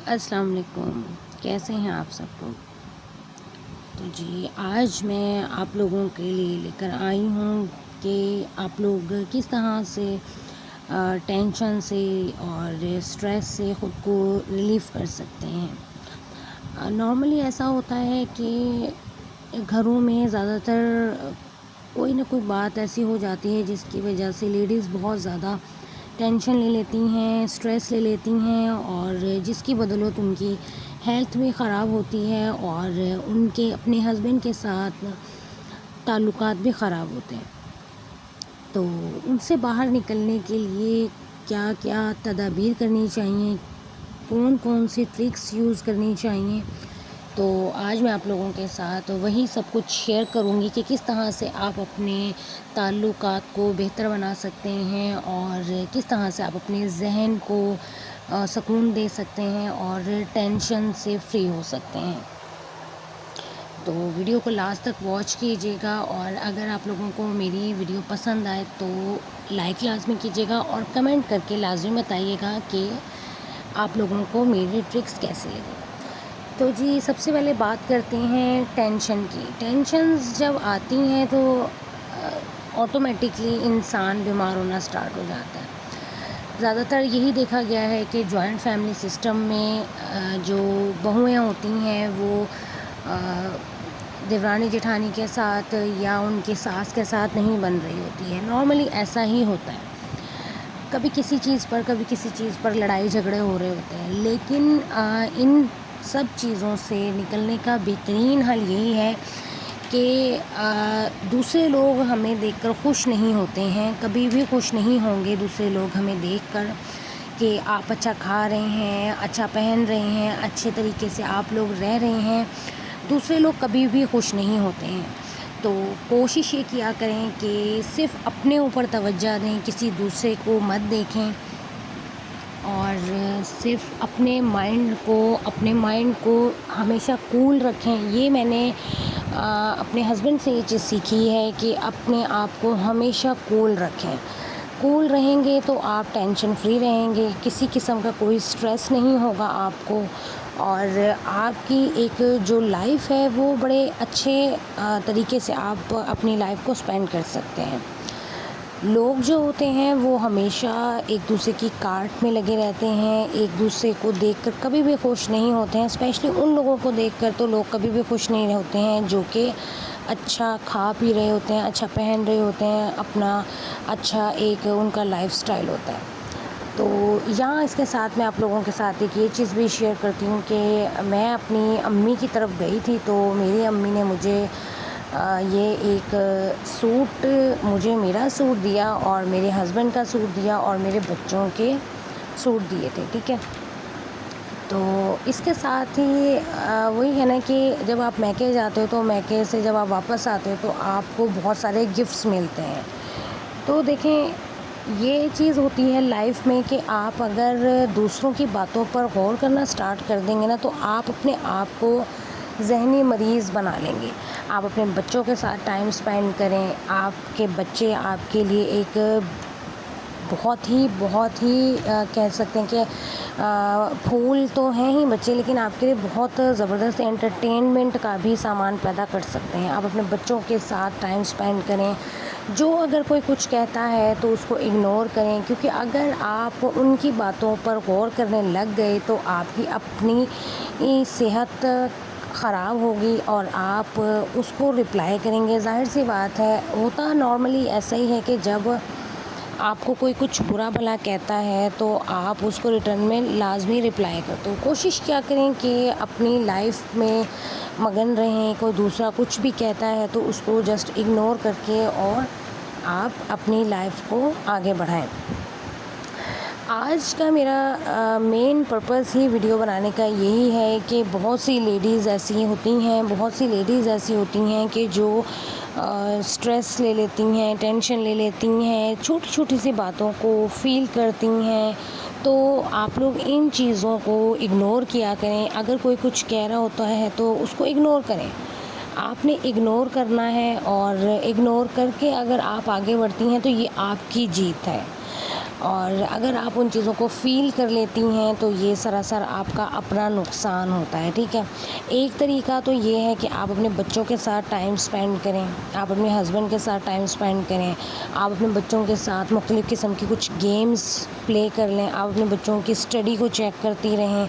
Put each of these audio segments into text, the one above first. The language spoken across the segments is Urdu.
السلام علیکم، کیسے ہیں آپ سب لوگ؟ تو جی آج میں آپ لوگوں کے لیے لے کر آئی ہوں کہ آپ لوگ کس طرح سے ٹینشن سے اور اسٹریس سے خود کو ریلیف کر سکتے ہیں۔ نارملی ایسا ہوتا ہے کہ گھروں میں زیادہ تر کوئی نہ کوئی بات ایسی ہو جاتی ہے جس کی وجہ سے لیڈیز بہت زیادہ ٹینشن لے لیتی ہیں، اسٹریس لے لیتی ہیں، اور جس کی بدولت ان کی ہیلتھ بھی خراب ہوتی ہے اور ان کے اپنے ہسبینڈ کے ساتھ تعلقات بھی خراب ہوتے ہیں۔ تو ان سے باہر نکلنے کے لیے کیا کیا تدابیر کرنی چاہیے، کون کون سی ٹرکس یوز کرنی چاہیے، تو آج میں آپ لوگوں کے ساتھ وہی سب کچھ شیئر کروں گی کہ کس طرح سے آپ اپنے تعلقات کو بہتر بنا سکتے ہیں اور کس طرح سے آپ اپنے ذہن کو سکون دے سکتے ہیں اور ٹینشن سے فری ہو سکتے ہیں۔ تو ویڈیو کو لاسٹ تک واچ کیجیے گا، اور اگر آپ لوگوں کو میری ویڈیو پسند آئے تو لائک لازمی کیجیے گا اور کمنٹ کر کے لازمی بتائیے گا کہ آپ لوگوں کو میری ٹرکس کیسے لگے۔ تو جی سب سے پہلے بات کرتے ہیں ٹینشن کی۔ ٹینشنز جب آتی ہیں تو آٹومیٹکلی انسان بیمار ہونا سٹارٹ ہو جاتا ہے۔ زیادہ تر یہی دیکھا گیا ہے کہ جوائنٹ فیملی سسٹم میں جو بہویں ہوتی ہیں وہ دیورانی جیٹھانی کے ساتھ یا ان کی ساس کے ساتھ نہیں بن رہی ہوتی ہے۔ نارملی ایسا ہی ہوتا ہے، کبھی کسی چیز پر لڑائی جھگڑے ہو رہے ہوتے ہیں، لیکن ان سب چیزوں سے نکلنے کا بہترین حل یہی ہے کہ دوسرے لوگ ہمیں دیکھ کر خوش نہیں ہوتے ہیں، کبھی بھی خوش نہیں ہوں گے دوسرے لوگ ہمیں دیکھ کر کہ آپ اچھا کھا رہے ہیں، اچھا پہن رہے ہیں، اچھے طریقے سے آپ لوگ رہ رہے ہیں، دوسرے لوگ کبھی بھی خوش نہیں ہوتے ہیں۔ تو کوشش یہ کیا کریں کہ صرف اپنے اوپر توجہ دیں، کسی دوسرے کو مت دیکھیں، اور صرف اپنے مائنڈ کو ہمیشہ کول رکھیں۔ یہ میں نے اپنے ہسبینڈ سے یہ چیز سیکھی ہے کہ اپنے آپ کو ہمیشہ کول رکھیں۔ کول رہیں گے تو آپ ٹینشن فری رہیں گے، کسی قسم کا کوئی سٹریس نہیں ہوگا آپ کو، اور آپ کی ایک جو لائف ہے وہ بڑے اچھے طریقے سے آپ اپنی لائف کو سپینڈ کر سکتے ہیں۔ لوگ جو ہوتے ہیں وہ ہمیشہ ایک دوسرے کی کاٹ میں لگے رہتے ہیں، ایک دوسرے کو دیکھ کر کبھی بھی خوش نہیں ہوتے ہیں، اسپیشلی ان لوگوں کو دیکھ کر تو لوگ کبھی بھی خوش نہیں ہوتے ہیں جو کہ اچھا کھا پی رہے ہوتے ہیں، اچھا پہن رہے ہوتے ہیں، اپنا اچھا ایک ان کا لائف سٹائل ہوتا ہے۔ تو یہاں اس کے ساتھ میں آپ لوگوں کے ساتھ ایک یہ چیز بھی شیئر کرتی ہوں کہ میں اپنی امی کی طرف گئی تھی، تو میری امی نے مجھے یہ ایک سوٹ، مجھے میرا سوٹ دیا اور میرے ہسبینڈ کا سوٹ دیا اور میرے بچوں کے سوٹ دیے تھے، ٹھیک ہے۔ تو اس کے ساتھ ہی وہی ہے نا کہ جب آپ میکے جاتے ہو تو میکے سے جب آپ واپس آتے ہو تو آپ کو بہت سارے گفٹس ملتے ہیں۔ تو دیکھیں یہ چیز ہوتی ہے لائف میں کہ آپ اگر دوسروں کی باتوں پر غور کرنا سٹارٹ کر دیں گے نا تو آپ اپنے آپ کو ذہنی مریض بنا لیں گے۔ آپ اپنے بچوں کے ساتھ ٹائم سپینڈ کریں، آپ کے بچے آپ کے لیے ایک بہت ہی کہہ سکتے ہیں کہ پھول تو ہیں ہی بچے، لیکن آپ کے لیے بہت زبردست انٹرٹینمنٹ کا بھی سامان پیدا کر سکتے ہیں۔ آپ اپنے بچوں کے ساتھ ٹائم سپینڈ کریں، جو اگر کوئی کچھ کہتا ہے تو اس کو اگنور کریں، کیونکہ اگر آپ ان کی باتوں پر غور کرنے لگ گئے تو آپ کی اپنی صحت خراب ہوگی اور آپ اس کو رپلائی کریں گے۔ ظاہر سی بات ہے، ہوتا نارملی ایسا ہی ہے کہ جب آپ کو کوئی کچھ برا بھلا کہتا ہے تو آپ اس کو ریٹرن میں لازمی رپلائی کرتے ہو۔ کوشش کیا کریں کہ اپنی لائف میں مگن رہیں، کوئی دوسرا کچھ بھی کہتا ہے تو اس کو جسٹ اگنور کر کے اور آپ اپنی لائف کو آگے بڑھائیں۔ آج کا میرا مین پرپس ہی ویڈیو بنانے کا یہی ہے کہ بہت سی لیڈیز ایسی ہوتی ہیں کہ جو سٹریس لے لیتی ہیں، ٹینشن لے لیتی ہیں، چھوٹی چھوٹی سی باتوں کو فیل کرتی ہیں۔ تو آپ لوگ ان چیزوں کو اگنور کیا کریں، اگر کوئی کچھ کہہ رہا ہوتا ہے تو اس کو اگنور کریں۔ آپ نے اگنور کرنا ہے، اور اگنور کر کے اگر آپ آگے بڑھتی ہیں تو یہ آپ کی جیت ہے۔ اور اگر آپ ان چیزوں کو فیل کر لیتی ہیں تو یہ سراسر آپ کا اپنا نقصان ہوتا ہے، ٹھیک ہے۔ ایک طریقہ تو یہ ہے کہ آپ اپنے بچوں کے ساتھ ٹائم سپینڈ کریں، آپ اپنے ہسبینڈ کے ساتھ ٹائم سپینڈ کریں، آپ اپنے بچوں کے ساتھ مختلف قسم کی کچھ گیمز پلے کر لیں، آپ اپنے بچوں کی اسٹڈی کو چیک کرتی رہیں،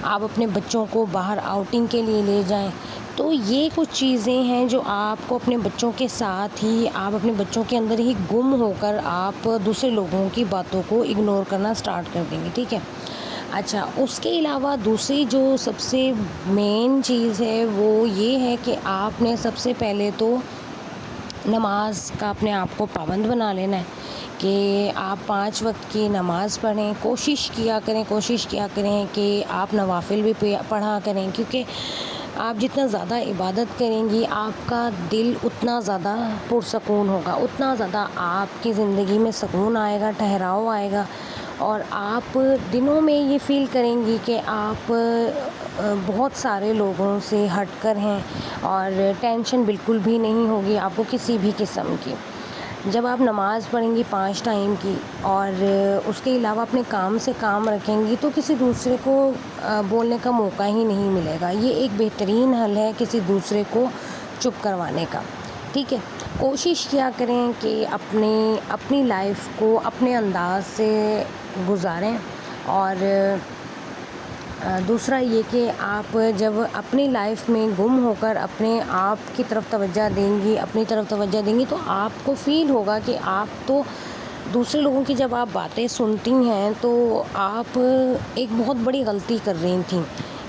آپ اپنے بچوں کو باہر آؤٹنگ کے لیے لے جائیں۔ تو یہ کچھ چیزیں ہیں جو آپ کو اپنے بچوں کے ساتھ ہی، آپ اپنے بچوں کے اندر ہی گم ہو کر آپ دوسرے لوگوں کی باتوں کو اگنور کرنا سٹارٹ کر دیں گے، ٹھیک ہے۔ اچھا، اس کے علاوہ دوسری جو سب سے مین چیز ہے وہ یہ ہے کہ آپ نے سب سے پہلے تو نماز کا اپنے آپ کو پابند بنا لینا ہے کہ آپ 5 وقت کی نماز پڑھیں، کوشش کیا کریں کہ آپ نوافل بھی پڑھا کریں، کیونکہ آپ جتنا زیادہ عبادت کریں گی آپ کا دل اتنا زیادہ پرسکون ہوگا، اتنا زیادہ آپ کی زندگی میں سکون آئے گا، ٹھہراؤ آئے گا، اور آپ دنوں میں یہ فیل کریں گی کہ آپ بہت سارے لوگوں سے ہٹ کر ہیں اور ٹینشن بالکل بھی نہیں ہوگی آپ کو کسی بھی قسم کی۔ جب آپ نماز پڑھیں گی 5 ٹائم کی اور اس کے علاوہ اپنے کام سے کام رکھیں گی تو کسی دوسرے کو بولنے کا موقع ہی نہیں ملے گا۔ یہ ایک بہترین حل ہے کسی دوسرے کو چپ کروانے کا، ٹھیک ہے۔ کوشش کیا کریں کہ اپنی لائف کو اپنے انداز سے گزاریں، اور دوسرا یہ کہ آپ جب اپنی لائف میں گم ہو کر اپنے آپ کی طرف توجہ دیں گی تو آپ کو فیل ہوگا کہ آپ تو دوسرے لوگوں کی جب آپ باتیں سنتی ہیں تو آپ ایک بہت بڑی غلطی کر رہی تھیں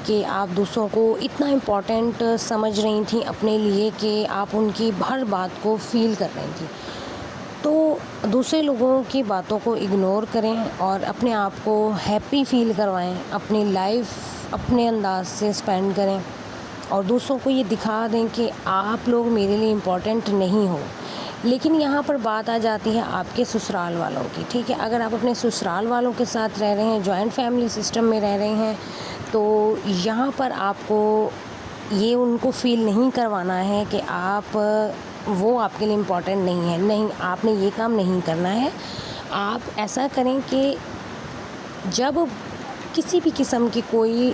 کہ آپ دوسروں کو اتنا امپورٹنٹ سمجھ رہی تھیں اپنے لیے کہ آپ ان کی ہر بات کو فیل کر رہی تھیں۔ تو دوسرے لوگوں کی باتوں کو اگنور کریں اور اپنے آپ کو ہیپی فیل کروائیں، اپنی لائف اپنے انداز سے سپینڈ کریں اور دوسروں کو یہ دکھا دیں کہ آپ لوگ میرے لیے امپورٹنٹ نہیں ہو۔ لیکن یہاں پر بات آ جاتی ہے آپ کے سسرال والوں کی، ٹھیک ہے۔ اگر آپ اپنے سسرال والوں کے ساتھ رہ رہے ہیں، جوائنٹ فیملی سسٹم میں رہ رہے ہیں، تو یہاں پر آپ کو یہ ان کو فیل نہیں کروانا ہے کہ وہ آپ کے لیے امپورٹنٹ نہیں ہے، نہیں، آپ نے یہ کام نہیں کرنا ہے۔ آپ ایسا کریں کہ جب کسی بھی قسم کی کوئی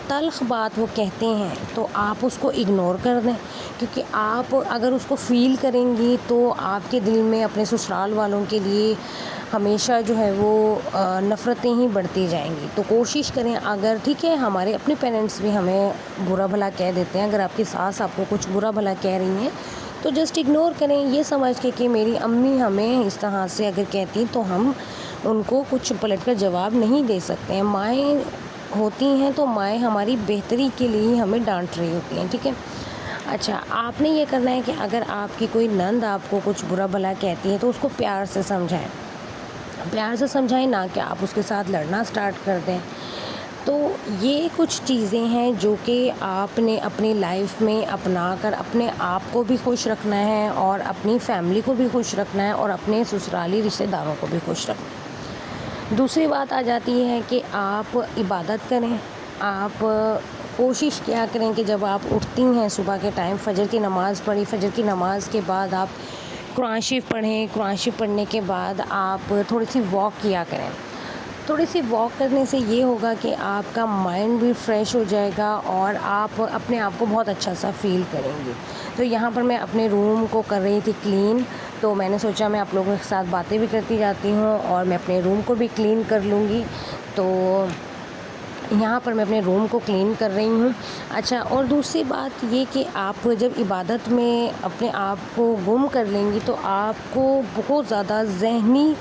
تلخ بات وہ کہتے ہیں تو آپ اس کو اگنور کر دیں، کیونکہ آپ اگر اس کو فیل کریں گی تو آپ کے دل میں اپنے سسرال والوں کے لیے ہمیشہ جو ہے وہ نفرتیں ہی بڑھتی جائیں گی۔ تو کوشش کریں، اگر ٹھیک ہے ہمارے اپنے پیرنٹس بھی ہمیں برا بھلا کہہ دیتے ہیں، اگر آپ کی ساس آپ کو کچھ برا بھلا کہہ رہی ہیں تو جسٹ اگنور کریں، یہ سمجھ کے کہ میری امی ہمیں اس طرح سے اگر کہتی تو ہم ان کو کچھ پلٹ کر جواب نہیں دے سکتے ہیں۔ مائیں ہوتی ہیں تو مائیں ہماری بہتری کے لیے ہی ہمیں ڈانٹ رہی ہوتی ہیں، ٹھیک ہے۔ اچھا، آپ نے یہ کرنا ہے کہ اگر آپ کی کوئی نند آپ کو کچھ برا بھلا کہتی ہے تو اس کو پیار سے سمجھائیں، نہ کہ آپ اس کے ساتھ لڑنا سٹارٹ کر دیں۔ تو یہ کچھ چیزیں ہیں جو کہ آپ نے اپنی لائف میں اپنا کر اپنے آپ کو بھی خوش رکھنا ہے اور اپنی فیملی کو بھی خوش رکھنا ہے اور اپنے سسرالی رشتہ داروں کو بھی خوش رکھنا ہے۔ دوسری بات آ جاتی ہے کہ آپ عبادت کریں، آپ کوشش کیا کریں کہ جب آپ اٹھتی ہیں صبح کے ٹائم، فجر کی نماز پڑھی، فجر کی نماز کے بعد آپ قرآن شریف پڑھیں، قرآن شریف پڑھنے کے بعد آپ تھوڑی سی واک کیا کریں۔ تھوڑی سی واک کرنے سے یہ ہوگا کہ آپ کا مائنڈ بھی فریش ہو جائے گا اور آپ اپنے آپ کو بہت اچھا سا فیل کریں گے۔ تو یہاں پر میں اپنے روم کو کر رہی تھی کلین، تو میں نے سوچا میں آپ لوگوں کے ساتھ باتیں بھی کرتی جاتی ہوں اور میں اپنے روم کو بھی کلین کر لوں گی۔ تو یہاں پر میں اپنے روم کو کلین کر رہی ہوں۔ اچھا، اور دوسری بات یہ کہ آپ جب عبادت میں اپنے آپ کو گم کر لیں گی تو آپ کو بہت زیادہ ذہنی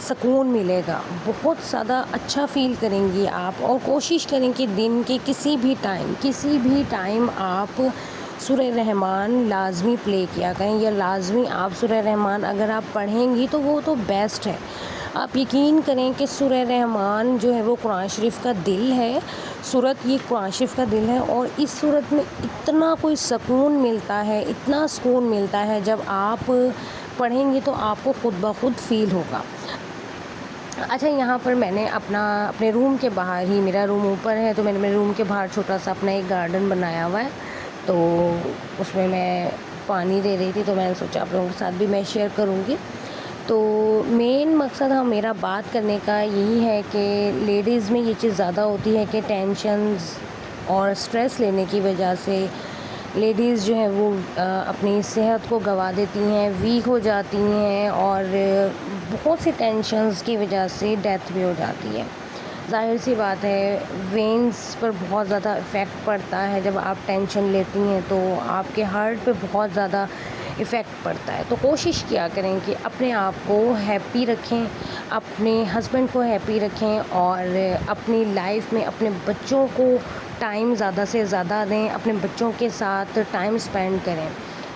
سکون ملے گا، بہت زیادہ اچھا فیل کریں گی آپ، اور کوشش کریں کہ دن کے کسی بھی ٹائم آپ سورہ رحمان لازمی پلے کیا کریں، یا لازمی آپ سورہ رحمان اگر آپ پڑھیں گی تو وہ تو بیسٹ ہے۔ آپ یقین کریں کہ سورہ رحمان جو ہے وہ قرآن شریف کا دل ہے، سورت یہ قرآن شریف کا دل ہے، اور اس سورت میں اتنا کوئی سکون ملتا ہے، اتنا سکون ملتا ہے، جب آپ پڑھیں گی تو آپ کو خود بخود فیل ہوگا۔ اچھا، یہاں پر میں نے اپنے روم کے باہر ہی، میرا روم اوپر ہے تو میں نے میرے روم کے باہر چھوٹا سا اپنا ایک گارڈن بنایا ہوا ہے، تو اس میں میں پانی دے رہی تھی، تو میں نے سوچا آپ لوگوں کے ساتھ بھی میں شیئر کروں گی۔ تو مین مقصد میرا بات کرنے کا یہی ہے کہ لیڈیز میں یہ چیز زیادہ ہوتی ہے کہ ٹینشنز اور سٹریس لینے کی وجہ سے لیڈیز جو ہیں وہ اپنی صحت کو گنوا دیتی ہیں، ویک ہو جاتی ہیں، اور بہت سی ٹینشنز کی وجہ سے ڈیتھ بھی ہو جاتی ہے۔ ظاہر سی بات ہے وینز پر بہت زیادہ افیکٹ پڑتا ہے، جب آپ ٹینشن لیتی ہیں تو آپ کے ہارٹ پہ بہت زیادہ افیکٹ پڑتا ہے۔ تو کوشش کیا کریں کہ اپنے آپ کو ہیپی رکھیں، اپنے ہسبینڈ کو ہیپی رکھیں، اور اپنی لائف میں اپنے بچوں کو ٹائم زیادہ سے زیادہ دیں، اپنے بچوں کے ساتھ ٹائم اسپینڈ کریں۔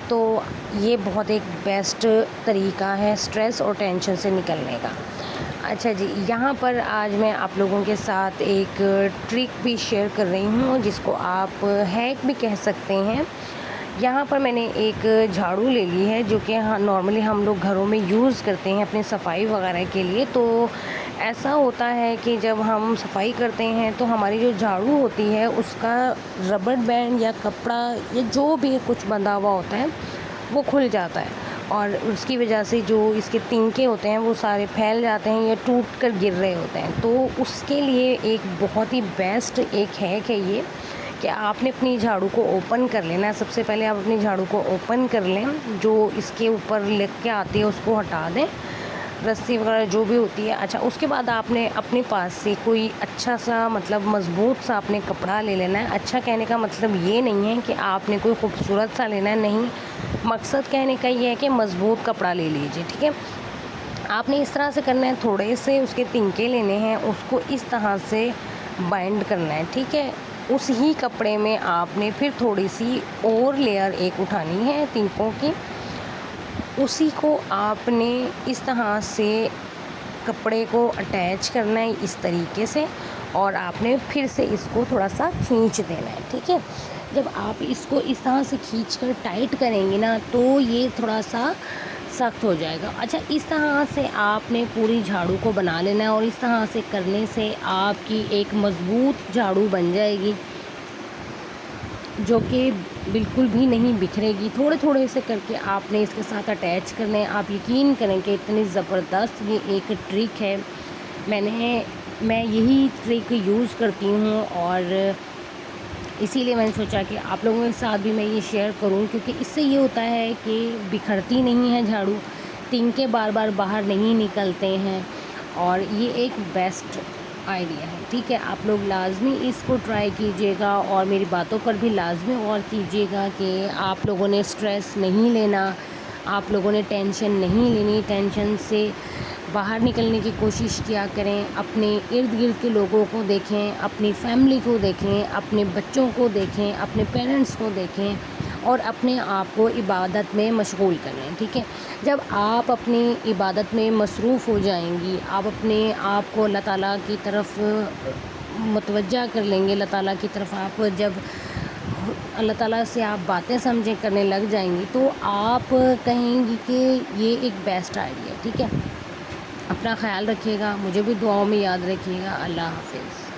تو یہ بہت ایک بیسٹ طریقہ ہے سٹریس اور ٹینشن سے نکلنے کا۔ اچھا جی، یہاں پر آج میں آپ لوگوں کے ساتھ ایک ٹرک بھی شیئر کر رہی ہوں جس کو آپ ہیک بھی کہہ سکتے ہیں۔ یہاں پر میں نے ایک جھاڑو لے لی ہے جو کہ نارملی ہم لوگ گھروں میں یوز کرتے ہیں اپنی صفائی وغیرہ کے لیے۔ تو ایسا ہوتا ہے کہ جب ہم صفائی کرتے ہیں تو ہماری جو جھاڑو ہوتی ہے اس کا ربڑ بینڈ یا کپڑا یا جو بھی کچھ بندھا ہوا ہوتا ہے وہ کھل جاتا ہے، اور اس کی وجہ سے جو اس کے تنکے ہوتے ہیں وہ سارے پھیل جاتے ہیں یا ٹوٹ کر گر رہے ہوتے ہیں۔ تو اس کے لیے ایک بہت ہی بیسٹ ایک ہیک ہے یہ کہ آپ نے اپنی جھاڑو کو اوپن کر لینا ہے۔ سب سے پہلے آپ اپنی جھاڑو کو اوپن کر لیں، جو اس کے اوپر لگ کے آتی ہے اس کو ہٹا دیں، رسی وغیرہ جو بھی ہوتی ہے۔ اچھا، اس کے بعد آپ نے اپنے پاس سے کوئی اچھا سا مطلب مضبوط سا اپنے کپڑا لے لینا ہے۔ اچھا کہنے کا مطلب یہ نہیں ہے کہ آپ نے کوئی خوبصورت سا لینا ہے، نہیں، مقصد کہنے کا یہ ہے کہ مضبوط کپڑا لے لیجیے، ٹھیک ہے۔ آپ نے اس طرح سے کرنا ہے، تھوڑے سے اس کے تنکے لینے ہیں، اس کو اس طرح سے بائنڈ کرنا ہے، ٹھیک ہے۔ اس ہی کپڑے میں آپ نے پھر تھوڑی سی اور لیئر ایک اٹھانی ہے تنکوں کی، اسی کو آپ نے اس طرح سے کپڑے کو اٹیچ کرنا ہے اس طریقے سے، اور آپ نے پھر سے اس کو تھوڑا سا کھینچ دینا ہے، ٹھیک ہے۔ جب آپ اس کو اس طرح سے کھینچ کر ٹائٹ کریں گے نا تو یہ تھوڑا سا سخت ہو جائے گا۔ اچھا، اس طرح سے آپ نے پوری جھاڑو کو بنا لینا ہے، اور اس طرح سے کرنے سے آپ کی ایک مضبوط جھاڑو بن جائے گی جو کہ بالکل بھی نہیں بکھرے گی۔ تھوڑے تھوڑے سے کر کے آپ نے اس کے ساتھ اٹیچ کرنے، آپ یقین کریں کہ اتنی زبردست یہ ایک ٹرک ہے۔ میں یہی ٹرک یوز کرتی ہوں، اور اسی لیے میں نے سوچا کہ آپ لوگوں کے ساتھ بھی میں یہ شیئر کروں، کیونکہ اس سے یہ ہوتا ہے کہ بکھرتی نہیں ہے جھاڑو، تنکے بار بار باہر نہیں نکلتے ہیں، اور یہ ایک بیسٹ آئیڈیا ہے، ٹھیک ہے۔ آپ لوگ لازمی اس کو ٹرائی کیجیے گا، اور میری باتوں پر بھی لازمی غور کیجیے گا کہ آپ لوگوں نے سٹریس نہیں لینا، آپ لوگوں نے ٹینشن نہیں لینی، ٹینشن سے باہر نکلنے کی کوشش کیا کریں۔ اپنے ارد گرد کے لوگوں کو دیکھیں، اپنی فیملی کو دیکھیں، اپنے بچوں کو دیکھیں، اپنے پیرنٹس کو دیکھیں، اور اپنے آپ کو عبادت میں مشغول کر لیں، ٹھیک ہے۔ جب آپ اپنی عبادت میں مصروف ہو جائیں گی، آپ اپنے آپ کو اللہ تعالیٰ کی طرف متوجہ کر لیں گے، اللہ تعالیٰ کی طرف آپ جب اللہ تعالیٰ سے آپ باتیں سمجھیں کرنے لگ جائیں گی تو آپ کہیں گی کہ یہ ایک بیسٹ آئیڈیا ہے، ٹھیک ہے۔ اپنا خیال رکھیے گا، مجھے بھی دعاؤں میں یاد رکھیے گا۔ اللہ حافظ۔